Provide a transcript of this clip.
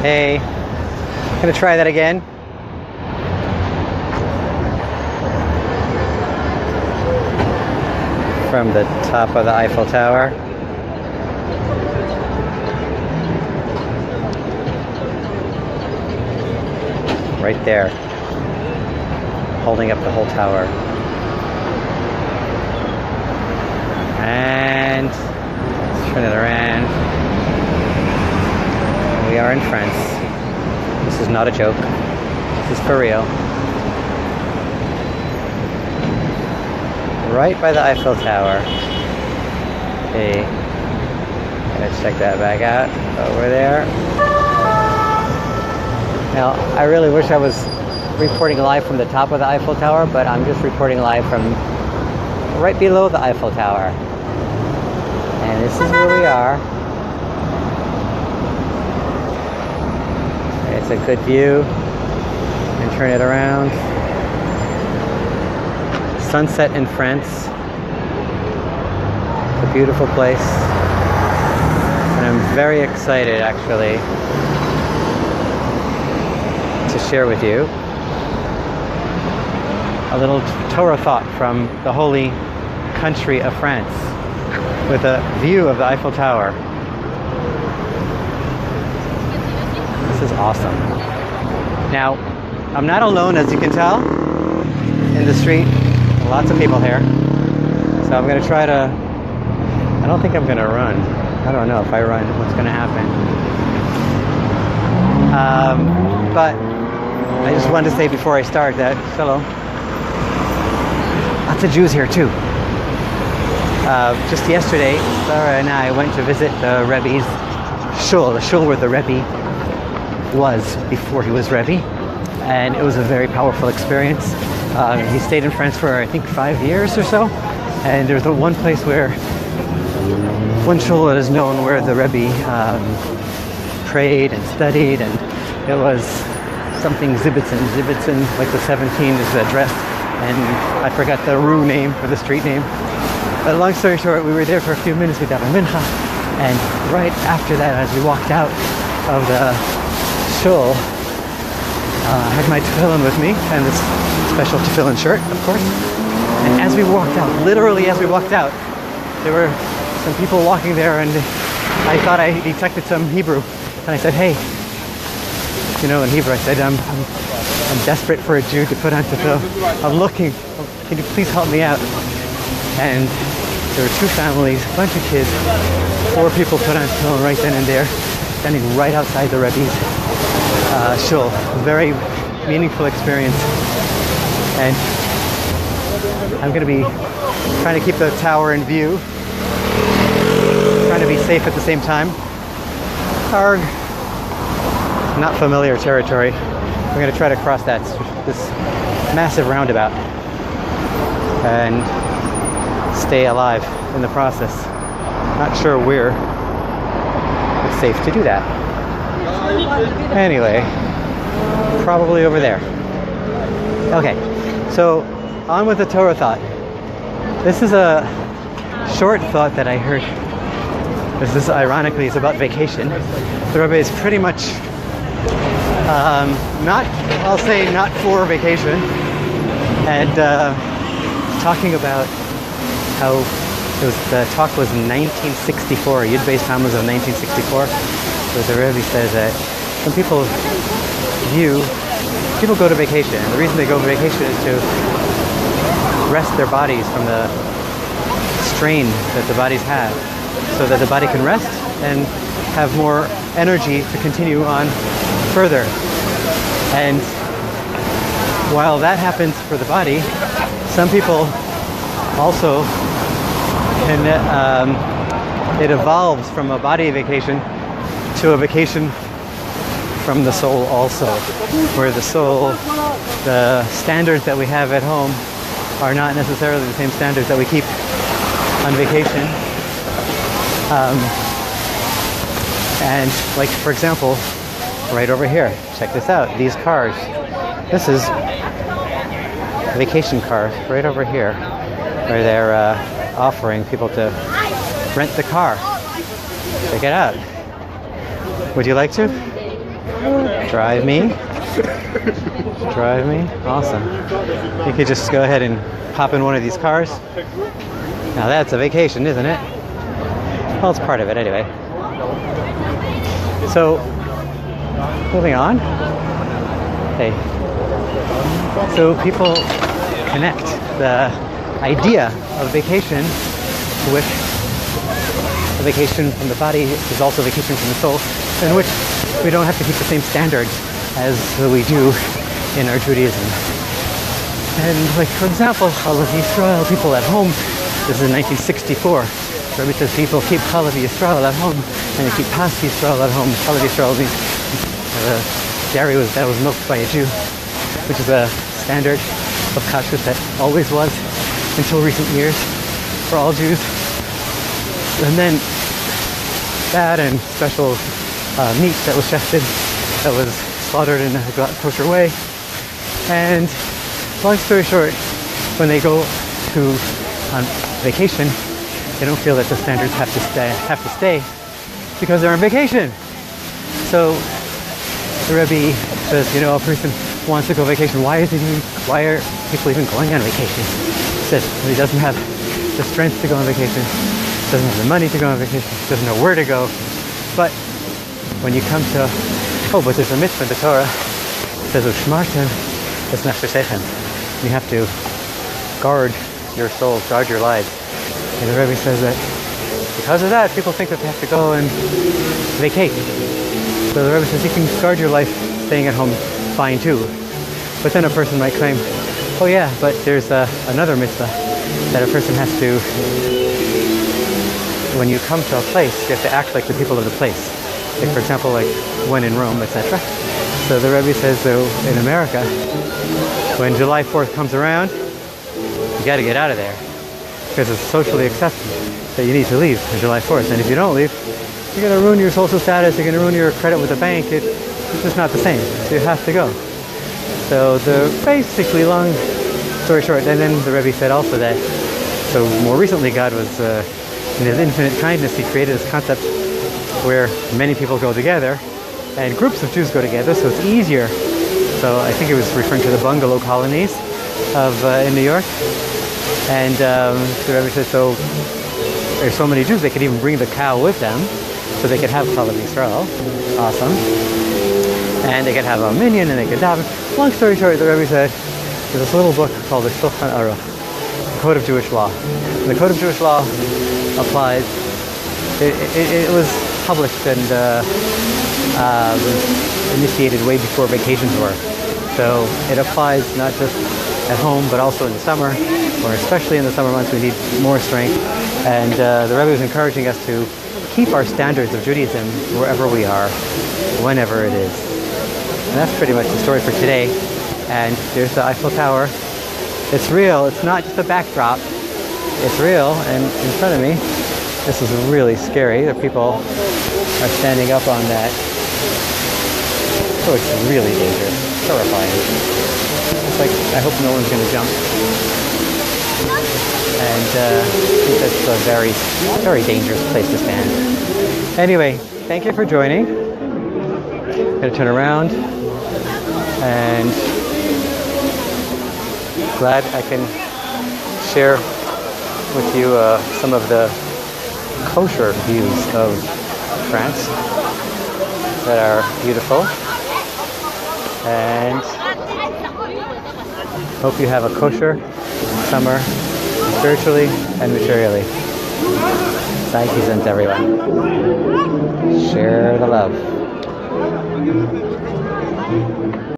Hey, gonna try that again. From the top of the Eiffel Tower. Right there, holding up the whole tower. And let's turn it around. We are in France. This is not a joke. This is for real. Right by the Eiffel Tower. Okay, let's check that back out. Over there. Now, I really wish I was reporting live from the top of the Eiffel Tower, but I'm just reporting live from right below the Eiffel Tower. And this is where we are. It's a good view. And turn it around. Sunset in France. It's a beautiful place. And I'm very excited, actually, to share with you a little Torah thought from the holy country of France with a view of the Eiffel Tower. This is awesome. Now, I'm not alone, as you can tell, in the street. Lots of people here. So I'm going to try to... I don't think I'm going to run. I don't know if I run, what's going to happen. But I just wanted to say before I start that, hello, lots of Jews here too. Just yesterday, Sarah and I went to visit the Rebbe's shul, the shul where the Rebbe was before he was Rebbe, and it was a very powerful experience. He stayed in France for, I think, 5 years or so, and there's the one place where, one shul that is known where the Rebbe prayed and studied, and it was something Zibitzin, like the 17 is the address, and I forgot the rue name or the street name. But long story short, we were there for a few minutes with Daven Mincha, and right after that, as we walked out of the shul, I had my tefillin with me, and this special tefillin shirt, of course. And as we walked out, literally as we walked out, there were some people walking there, and I thought I detected some Hebrew. And I said, hey, you know, in Hebrew, I said, I'm desperate for a Jew to put on tefillin. I'm looking. Can you please help me out? And there were 2 families, a bunch of kids, 4 people put on tefillin right then and there, standing right outside the Rebbe's shul. Very meaningful experience. And I'm going to be trying to keep the tower in view, trying to be safe at the same time. Arg. Not familiar territory. We're going to try to cross this massive roundabout and stay alive in the process. Not sure where it's safe to do that. Anyway, probably over there. Okay, so on with the Torah thought. This is a short thought that I heard. This is, ironically, it's about vacation. The Rebbe is pretty much I'll say not for vacation, and talking about how the talk was in 1964, Yud Beis Tammuz of 1964, where the Rebbe says that some people go to vacation, and the reason they go on vacation is to rest their bodies from the strain that the bodies have, so that the body can rest and have more energy to continue on further. And while that happens for the body, some people also can, it evolves from a body vacation to a vacation from the soul also, where the soul, the standards that we have at home are not necessarily the same standards that we keep on vacation. And like, for example, right over here, check this out, these cars. This is vacation cars right over here, where they're offering people to rent the car. Check it out. Would you like to? Drive me. Drive me. Awesome. You could just go ahead and hop in one of these cars. Now that's a vacation, isn't it? Well, it's part of it anyway. So, moving on. Hey. So people connect the idea of vacation with a vacation from the body is also a vacation from the soul, in which we don't have to keep the same standards as we do in our Judaism. And like, for example, Chalav Yisrael, people at home, this is in 1964. Rabbi says people keep Chalav Yisrael at home, and they keep Pas Yisrael at home. Chalav Yisrael means dairy that was milked by a Jew, which is a standard of kashrut that always was until recent years for all Jews. And then that and special meat that was shechted, that was slaughtered in a kosher way. And long story short, when they go on vacation, they don't feel that the standards have to stay because they're on vacation. So the Rebbe says, you know, a person wants to go on vacation. Why are people even going on vacation? He says he doesn't have the strength to go on vacation, doesn't have the money to go on vacation, doesn't know where to go. But when you come to, but there's a mitzvah in the Torah. It says, Ushmartem es nefshechem. You have to guard your soul, guard your lives. And the Rebbe says that because of that, people think that they have to go and vacate. So the Rebbe says you can guard your life staying at home fine too. But then a person might claim, oh yeah, but there's another mitzvah that a person has to, when you come to a place, you have to act like the people of the place. Like for example, like when in Rome, etc. So the Rebbe says, though, in America, when July 4th comes around, you got to get out of there because it's socially accepted that you need to leave on July 4th. And if you don't leave, you're going to ruin your social status, you're going to ruin your credit with the bank. It's just not the same. So you have to go. So basically, long story short, and then the Rebbe said also that, so more recently God was, in his infinite kindness, he created this concept where many people go together and groups of Jews go together, so it's easier. So I think it was referring to the bungalow colonies in New York. And the Rebbe said, so there's so many Jews, they could even bring the cow with them, so they could have Chalav Yisrael. Awesome. And they could have a minyan, and they could daven. Long story short, the Rebbe said, there's this little book called the Shulchan Aruch, the Code of Jewish Law. And the Code of Jewish Law applies, it was published and initiated way before vacations were. So it applies not just at home, but also in the summer, or especially in the summer months, we need more strength. And the Rebbe was encouraging us to keep our standards of Judaism wherever we are, whenever it is. And that's pretty much the story for today. And there's the Eiffel Tower. It's real. It's not just a backdrop. It's real. And in front of me, this is really scary. The people are standing up on that. So it's really dangerous. Terrifying. It's like, I hope no one's going to jump. And I think that's a very, very dangerous place to stand. Anyway, thank you for joining. I'm going to turn around. And glad I can share with you some of the kosher views of France that are beautiful. And hope you have a kosher summer, spiritually and materially. Thank you, everyone. Share the love.